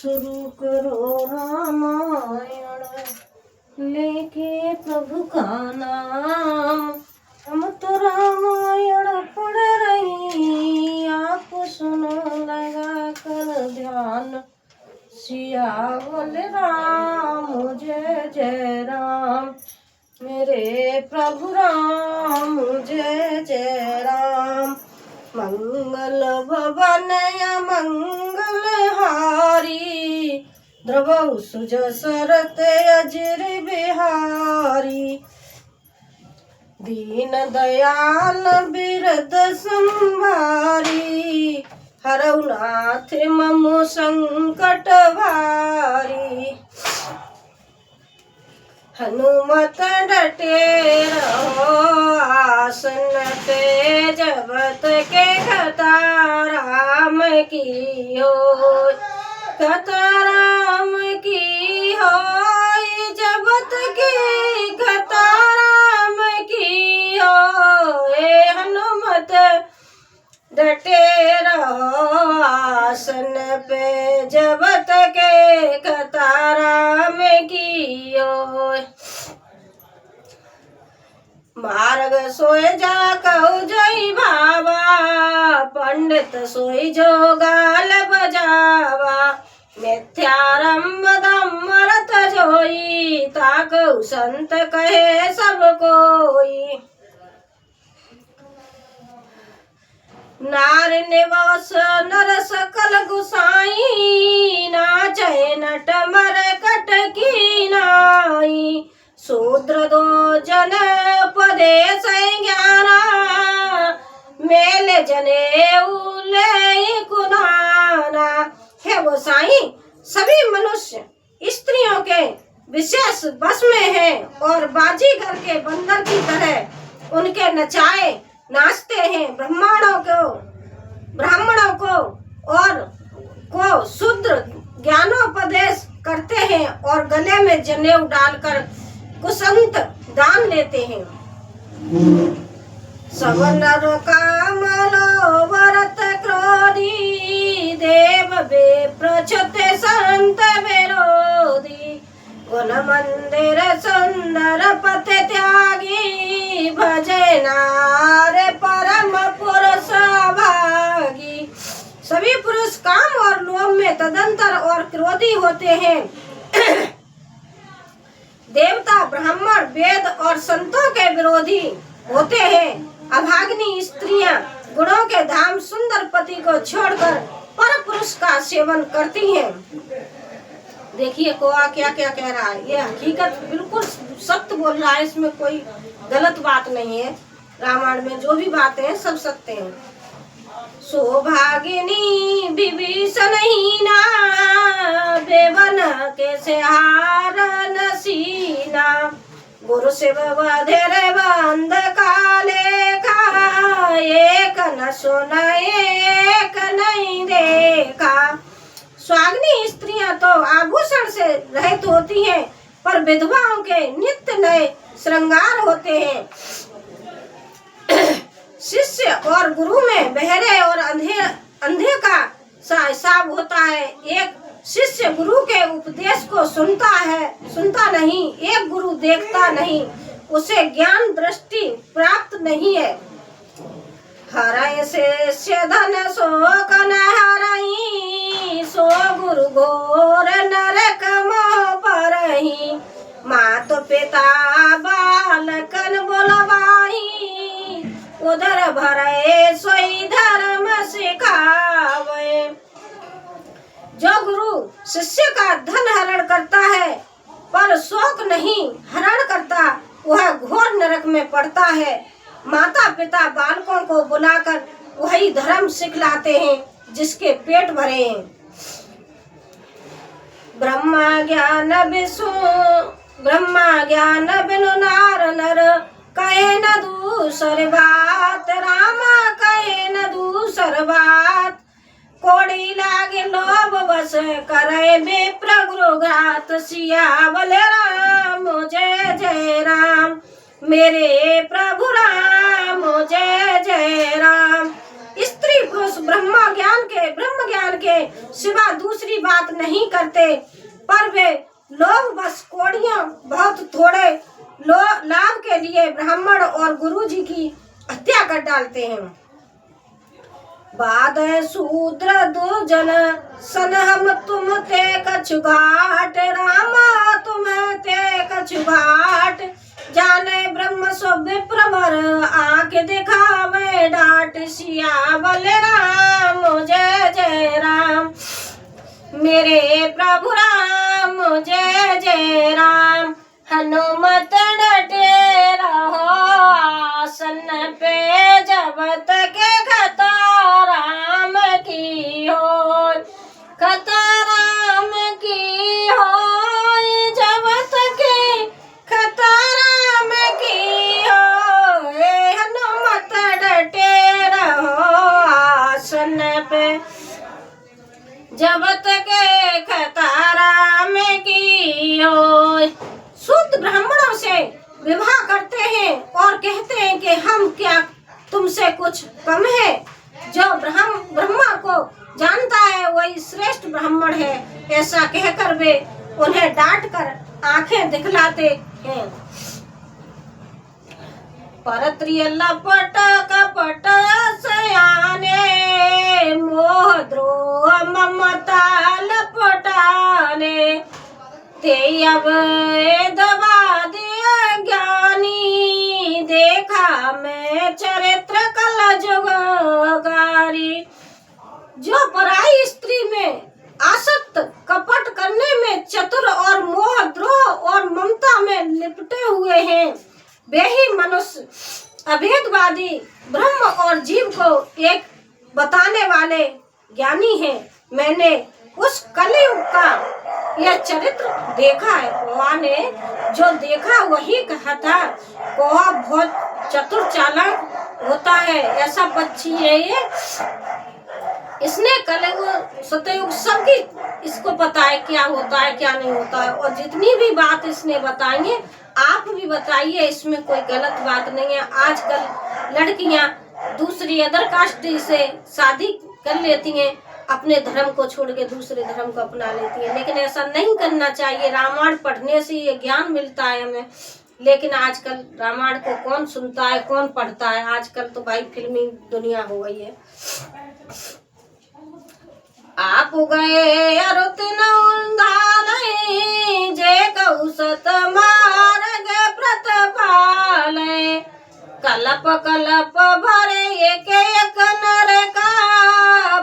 शुरू करो रामायण, लेके प्रभु का नाम। हम तो रामायण पढ़ रही, आप सुनो लगा कर ध्यान। सियावल राम जय जय राम, मेरे प्रभु राम जय जय राम। मंगल भवन मंगल हारी, द्रवहु सुजसरत अजर बिहारी। दीन दयाल बिरद संभारी, हरौ नाथ मम संकट भारी। हनुमत डटे रहो आसन पे, जबत के कथा राम की हो। कथा राम की हो, जबत की कथा राम की हो। ए हनुमत डटे रहो आसन पे, जबत के कथा राम की हो। मार्ग सोए जा कहु जय भावा, पंडित सोई जो गाल बजावा। मिथ्यारंभ दम्मरत जोई, ताकहु संत कहे सब कोई। नार निवास नर सकल गुसाई, नाचै नट मरकट की नाई। शूद्र दो जन उपदेश ज्ञाना, मेल जने उले कुदाना। हे गोसाई, सभी मनुष्य स्त्रियों के विशेष बस में हैं और बाजीगर के बंदर की तरह उनके नचाए नाचते हैं। ब्राह्मणों को शुद्र ज्ञानोपदेश करते हैं और गले में जनेऊ डालकर कुसंत दान लेते हैं। सब नर कामलो भरत क्रोधी, देव विप्र छुते संत विरोधी। गुण मंदिर सुंदर पथ त्यागी, भजे नार परम पुरुष भागी। सभी पुरुष काम और लोभ में तदंतर और क्रोधी होते हैं। देवता ब्राह्मण वेद और संतों के विरोधी होते हैं। अभागिनी स्त्रियां गुणों के धाम सुंदर पति को छोड़कर पर पुरुष का सेवन करती हैं। देखिए कोआ क्या क्या कह रहा है, ये हकीकत बिल्कुल सत्य बोल रहा है, इसमें कोई गलत बात नहीं है। रामायण में जो भी बातें हैं सब सत्य हैं। सौभागिनी विभीषणहीना, बेवन के से हारन सीना। गुरु शिव बधेरे बंद काले का, एक न सुना एक नहीं देखा। स्वाग्नी स्त्रियां तो आभूषण से रहित होती हैं, पर विधवाओं के नित्य नए श्रृंगार होते हैं। शिष्य और गुरु में बहरे और अंधे का सा हिसाब होता है। एक शिष्य गुरु के उपदेश को सुनता नहीं। एक गुरु देखता नहीं, उसे ज्ञान दृष्टि प्राप्त नहीं है। हरय शिष्य धन शोक न हरहि, सो गुरु घोर नरक मोह परहि। मात पिता बालकन बोलवाही, उधर भरे सोई धर्म सिखावे। जो गुरु शिष्य का धन हरण करता है पर शोक नहीं हरण करता, वह घोर नरक में पड़ता है। माता पिता बालकों को बुलाकर वही धर्म सिखलाते हैं जिसके पेट भरे हैं। ब्रह्मा ज्ञान बिनु नार नर, कहे न दूसर बात। रामा कहे न दूसर बात, कोड़ी लागे लोभ बस करे विप्र गुरुघात। सियावल राम जय जय राम, मेरे प्रभु राम जय जय राम। स्त्री स्त्री पुरुष ब्रह्म ज्ञान के सिवा दूसरी बात नहीं करते, पर वे लोग बस कोड़ियां बहुत थोड़े लाभ के लिए ब्राह्मण और गुरु जी की हत्या कर डालते हैं। बाद शूद्र दुर्जन सन हम तुम ते कछु घाट, रामा तुम ते कछु घाट, जाने ब्रह्म सो विप्रवर आंख दिखावे डांट, सियावल राम जय जय राम, मेरे प्रभु राम जय जय राम, हनुमत डटे रहो आसन पे जब तक कथा राम की हो, कथा राम की हो, जब तक कथा राम की हो, हनुमत डटे रहो आसन पे जब तक कथा राम की हो। शुद्ध ब्राह्मणों से विवाह करते हैं और कहते हैं कि हम क्या तुमसे कुछ कम है, जो ब्रह्मा को जानता है वही श्रेष्ठ ब्राह्मण है, ऐसा कहकर वे उन्हें डांट कर आंखें दिखलाते हैं। परत्रिय लपट कपट सयाने, मोह द्रोह ममता लपटाने, ते अब दबा दिया ज्ञानी, देखा मैं चरित्र कल जुगारी। जो पराई स्त्री में आसक्त, कपट करने में चतुर और मोह द्रोह और ममता में लिपटे हुए हैं, वे ही मनुष्य अभेदवादी ब्रह्म और जीव को एक बताने वाले ज्ञानी हैं। मैंने उस कलयुग का यह चरित्र देखा है। कौआ ने जो देखा वही कहा था। कौआ बहुत चतुर चालाक होता है, ऐसा पक्षी है ये। इसने कलयुग सतयुग सबकी इसको पता है क्या होता है क्या नहीं होता है, और जितनी भी बात इसने बताई है आप भी बताइए, इसमें कोई गलत बात नहीं है। आजकल लड़कियां दूसरी अदर कास्ट से शादी कर लेती हैं, अपने धर्म को छोड़ के दूसरे धर्म को अपना लेती है, लेकिन ऐसा नहीं करना चाहिए। रामायण पढ़ने से ये ज्ञान मिलता है हमें, लेकिन आजकल रामायण को कौन सुनता है कौन पढ़ता है। आजकल तो भाई फिल्मी दुनिया हो गई है। आप गए अरुतिन उन्धालय, जे कौसत मार्ग प्रतिपालय, कलप कलप भरे एक एक नर का,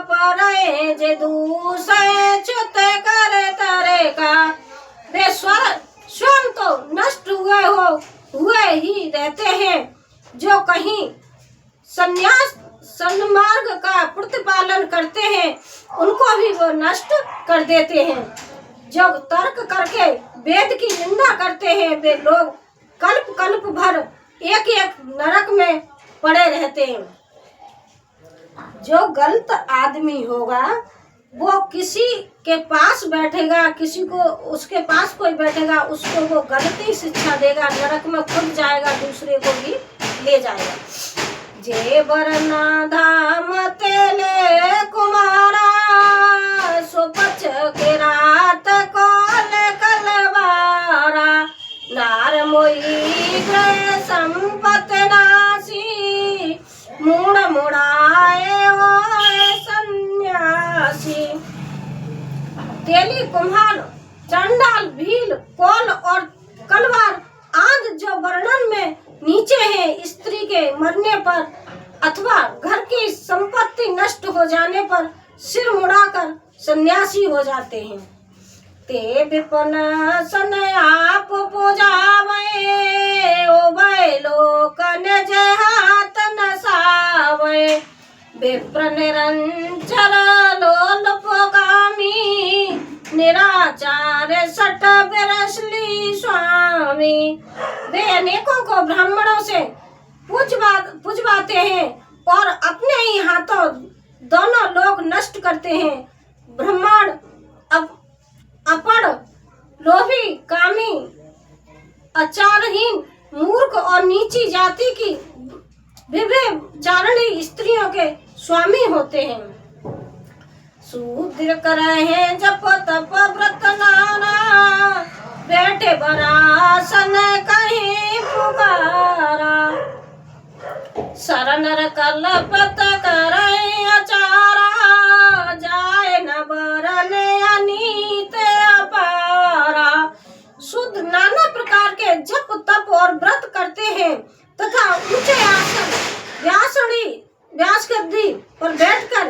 परे जे दूसरे च्युत करे तरे का। वे स्वयं तो नष्ट हुए ही रहते हैं, जो कहीं संन्यास सन्मार्ग का प्रतिपालन करते हैं उनको भी वो नष्ट कर देते हैं। जो तर्क करके वेद की निंदा करते हैं वे लोग कल्प कल्प भर एक एक नरक में पड़े रहते हैं। जो गलत आदमी होगा वो किसी के पास बैठेगा, किसी को उसके पास कोई बैठेगा उसको वो गलती शिक्षा देगा, नरक में खुद जाएगा, दूसरे को भी ले जाएगा। जे बरना धाम तेले कुमारा, सुपच के रात कोल कलवारा, नार मोई ग्रह संपत नासी, मुड़ मुड़ाए होए सन्यासी। तेली कुम्हार, चंडाल, भील, कोल और कलवार आदि जो वर्णन में नीचे है, स्त्री के मरने पर अथवा घर की संपत्ति नष्ट हो जाने पर सिर मुड़ाकर सन्यासी हो जाते हैं। ते विपन सन आप पूजावे, ओबे लोक निज हाथ नसावे, विप्र निरंजन लोलुपगामी, निराचार सट बिरसली स्वामी। वे अनेकों को ब्राह्मणों से पूजवाते हैं और अपने ही हाथों दोनों लोग नष्ट करते हैं। ब्राह्मण अपड़, लोभी, कामी, आचारहीन, मूर्ख और नीची जाति की व्यभिचारिणी स्त्रियों के स्वामी होते हैं। शूद्र करे जप तप व्रत नाना, बैठे बरासन कहीं पुकारा। शरणर कलपत करे अचारा, जाए न बरन अनीत अपारा। शुद्ध नाना प्रकार के जप तप और व्रत करते हैं तथा ऊंचे आसन व्यास गद्दी पर बैठकर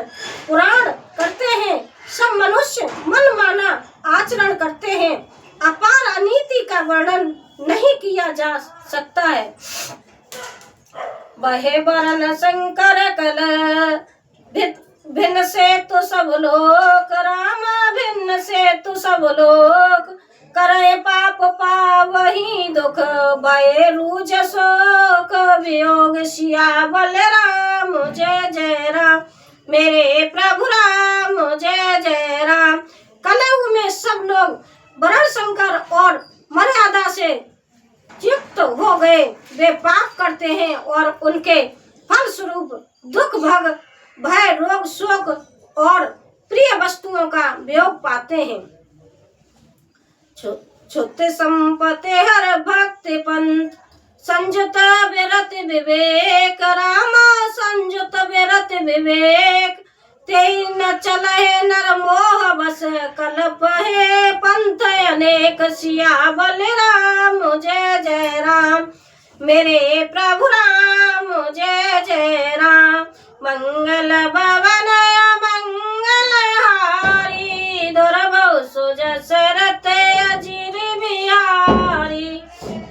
पुराण करते हैं। सब मनुष्य मन माना आचरण करते हैं। अपार अनीति का वर्णन नहीं किया जा सकता है। बहे बरन शंकर कल भिन्न से तो सब लोग, राम भिन्न से तो सब लोग। करे पाप पावही दुख, भय रूज शोक वियोग। सियावल राम जय जय राम, मेरे प्रभु राम जय जय राम। कलयुग में सब लोग वरण शंकर और मर्यादा से युक्त हो गए। वे पाप करते हैं और उनके फल स्वरूप दुख भय रोग शोक और प्रिय वस्तुओं का वियोग पाते हैं। छुते संपत्ति हर भक्ति पंथ, संजुत विरत विवेक। राम संजुत विरत विवेक, तेई न चले नर मोह बस। कल्प है पंथ अनेक, सियावल राम जय जय राम, मेरे प्रभु राम जय जय राम। मंगल भवन मंगल हारी, दुर्भव सुजस रथ अजिर बिहारी।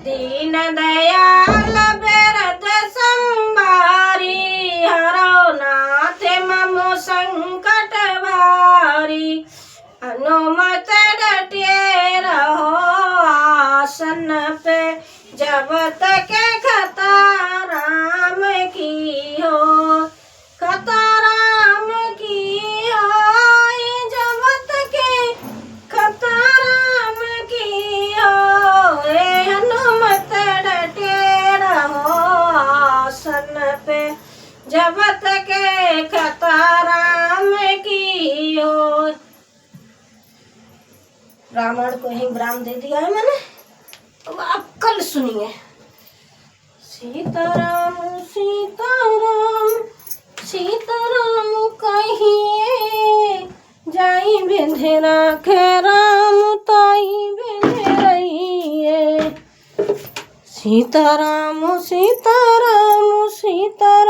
दीन दयाल बेरद संभारी, हरो नाथ मम संकट भारी। अनुमत डटे रहो आसन पे, जब तक कथा राम की हो। कथा राम की हो, जब तक कथा राम की हो। हनुमत डटे रहो आसन पे, जब तक कथा राम की हो। रावण को ही विराम दे दिया है मैंने, अब आप कल सुनिए। सीताराम सीताराम सीताराम कहिए, जाई बिंधे राखे राम ताई बिंधे रहिए। सीताराम सीताराम सीताराम।